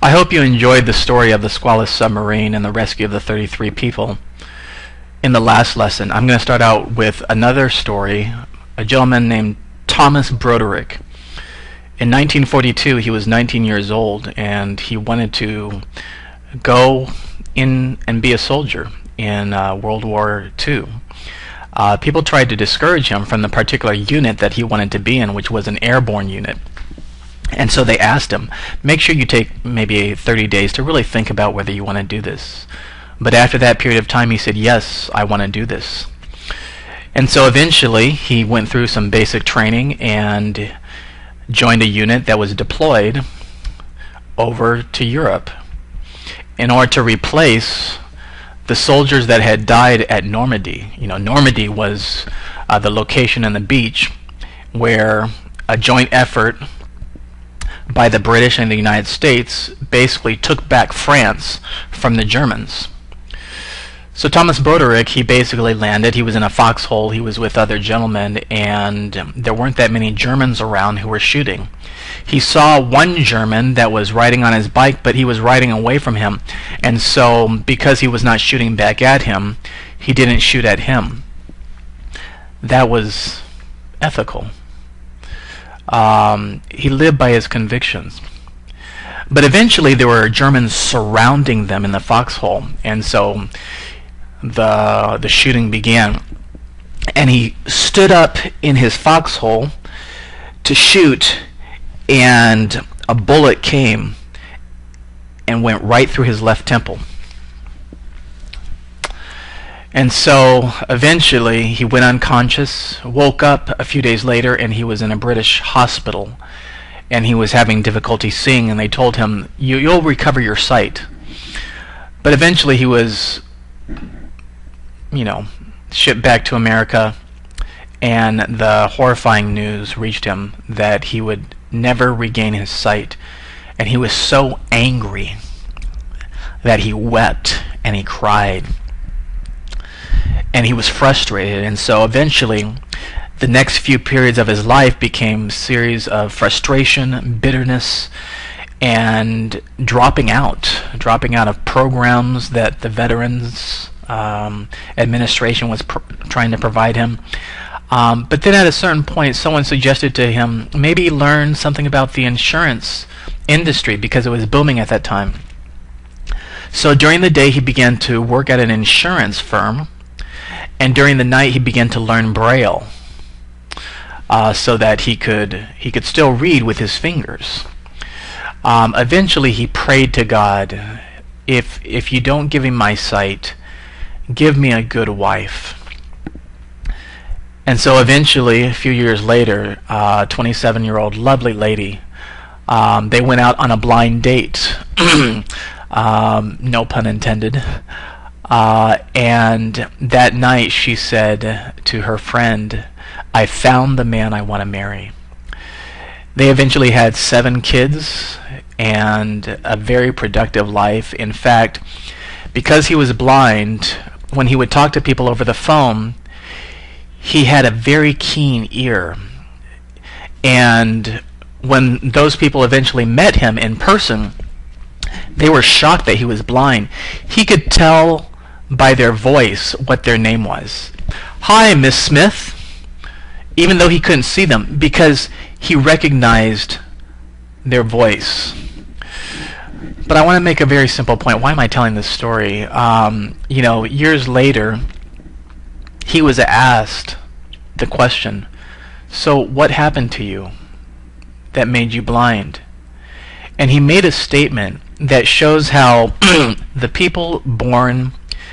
I hope you enjoyed the story of the Squalus submarine and the rescue of the 33 people. In the last lesson, I'm going to start out with another story, a gentleman named Thomas Broderick. In 1942, he was 19 years old, and he wanted to go in and be a soldier in World War II. People tried to discourage him from the particular unit that he wanted to be in, which was an airborne unit. And so they asked him, make sure you take maybe 30 days to really think about whether you want to do this. But after that period of time, he said, yes, I want to do this. And so eventually, he went through some basic training and joined a unit that was deployed over to Europe in order to replace the soldiers that had died at Normandy. You know, Normandy was the location on the beach where a joint effort by the British and the United States basically took back France from the Germans. So Thomas Broderick, he basically landed. He was in a foxhole. He was with other gentlemen, and there weren't that many Germans around who were shooting. He saw one German that was riding on his bike, but he was riding away from him. And so, because he was not shooting back at him, he didn't shoot at him. That was ethical. He lived by his convictions. But eventually there were Germans surrounding them in the foxhole, and so the shooting began. And he stood up in his foxhole to shoot, and a bullet came and went right through his left temple. And so eventually he went unconscious, woke up a few days later, and he was in a British hospital, and he was having difficulty seeing, and they told him, you'll recover your sight. But eventually he was, shipped back to America, and the horrifying news reached him that he would never regain his sight. And he was so angry that he wept and he cried. And he was frustrated, and so eventually the next few periods of his life became a series of frustration, bitterness, and dropping out of programs that the Veterans Administration was trying to provide him. But then at a certain point, someone suggested to him maybe learn something about the insurance industry because it was booming at that time. So during the day, he began to work at an insurance firm. And during the night, he began to learn Braille, so that he could still read with his fingers. Eventually, he prayed to God, if you don't give me my sight, give me a good wife. And so eventually, a few years later, a 27-year-old lovely lady, they went out on a blind date. No pun intended. And that night she said to her friend, I found the man I want to marry. They eventually had 7 kids and a very productive life. In fact, because he was blind, when he would talk to people over the phone, he had a very keen ear. And when those people eventually met him in person, they were shocked that he was blind. He could tell by their voice what their name was. Hi, Miss Smith, even though he couldn't see them, because he recognized their voice. But I want to make a very simple point. Why am I telling this story? Years later, he was asked the question, so what happened to you that made you blind? And he made a statement that shows how the people born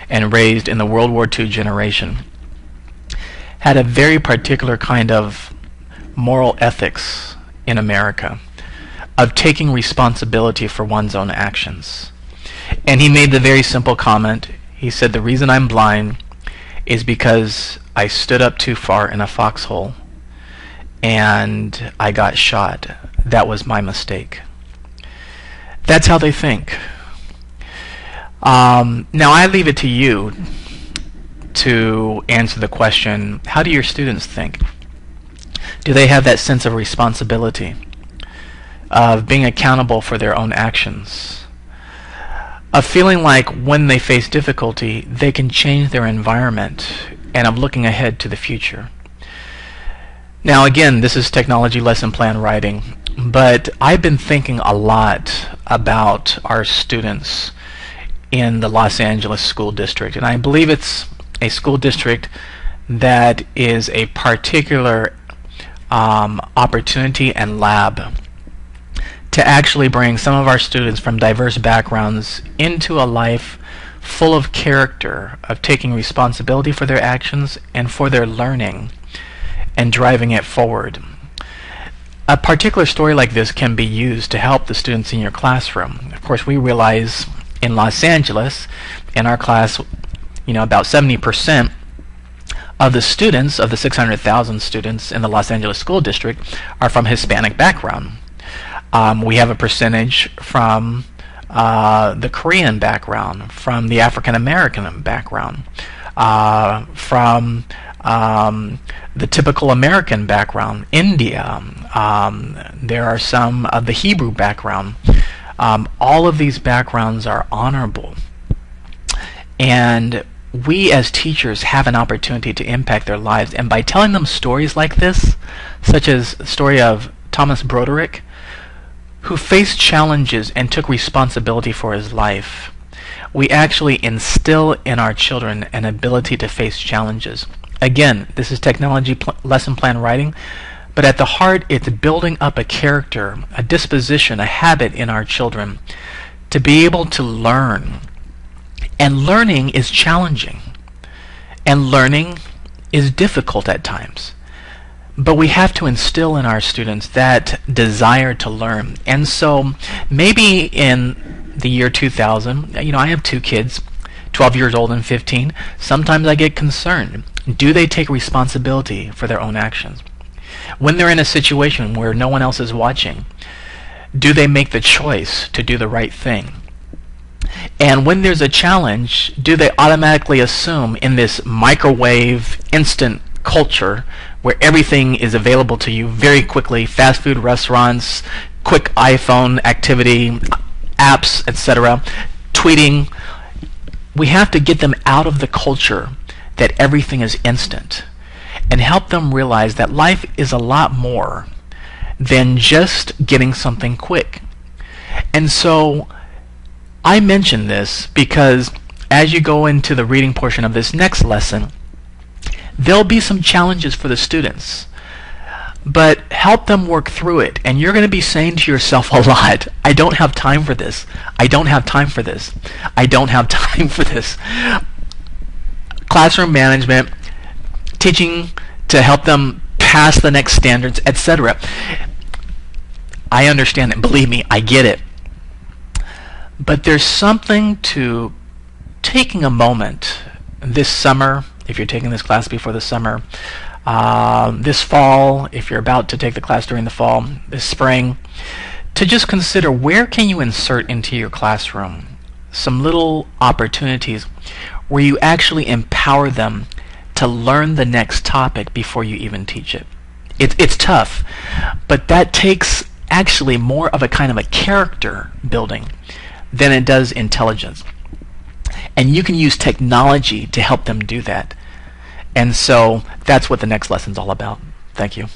and raised in the World War II generation had a very particular kind of moral ethics in America of taking responsibility for one's own actions. And he made the very simple comment. He said, the reason I'm blind is because I stood up too far in a foxhole and I got shot. That was my mistake. That's how they think. Now I leave it to you to answer the question, how do your students think? Do they have that sense of responsibility? of being accountable for their own actions, of feeling like when they face difficulty, they can change their environment, and of looking ahead to the future. Now again, this is technology lesson plan writing, but I've been thinking a lot about our students in the Los Angeles School District, and I believe it's a school district that is a particular opportunity and lab to actually bring some of our students from diverse backgrounds into a life full of character, of taking responsibility for their actions and for their learning and driving it forward. A particular story like this can be used to help the students in your classroom. Of course, we realize in Los Angeles, in our class, about 70% of the students, of the 600,000 students in the Los Angeles School District, are from Hispanic background. We have a percentage from the Korean background, from the African American background, from the typical American background, India. There are some of the Hebrew background. All of these backgrounds are honorable. And we as teachers have an opportunity to impact their lives. And by telling them stories like this, such as the story of Thomas Broderick, who faced challenges and took responsibility for his life, we actually instill in our children an ability to face challenges. Again, this is technology lesson plan writing, but at the heart it's building up a character, a disposition, a habit in our children to be able to learn. And learning is challenging, and learning is difficult at times. But we have to instill in our students that desire to learn. And so maybe in the year 2000, I have two kids, 12 years old and 15. Sometimes I get concerned. Do they take responsibility for their own actions? When they're in a situation where no one else is watching, do they make the choice to do the right thing? And when there's a challenge, do they automatically assume in this microwave instant culture where everything is available to you very quickly, fast food restaurants, quick iPhone activity, apps, etc., tweeting, we have to get them out of the culture that everything is instant and help them realize that life is a lot more than just getting something quick. And so I mention this because as you go into the reading portion of this next lesson, there'll be some challenges for the students, but help them work through it. And you're going to be saying to yourself a lot, I don't have time for this. I don't have time for this. I don't have time for this. Classroom management, teaching to help them pass the next standards, etc. I understand it. Believe me, I get it. But there's something to taking a moment this summer, if you're taking this class before the summer, this fall, if you're about to take the class during the fall, this spring, to just consider where can you insert into your classroom some little opportunities where you actually empower them to learn the next topic before you even teach it. It's tough, but that takes actually more of a kind of a character building than it does intelligence. And you can use technology to help them do that. And so that's what the next lesson's all about. Thank you.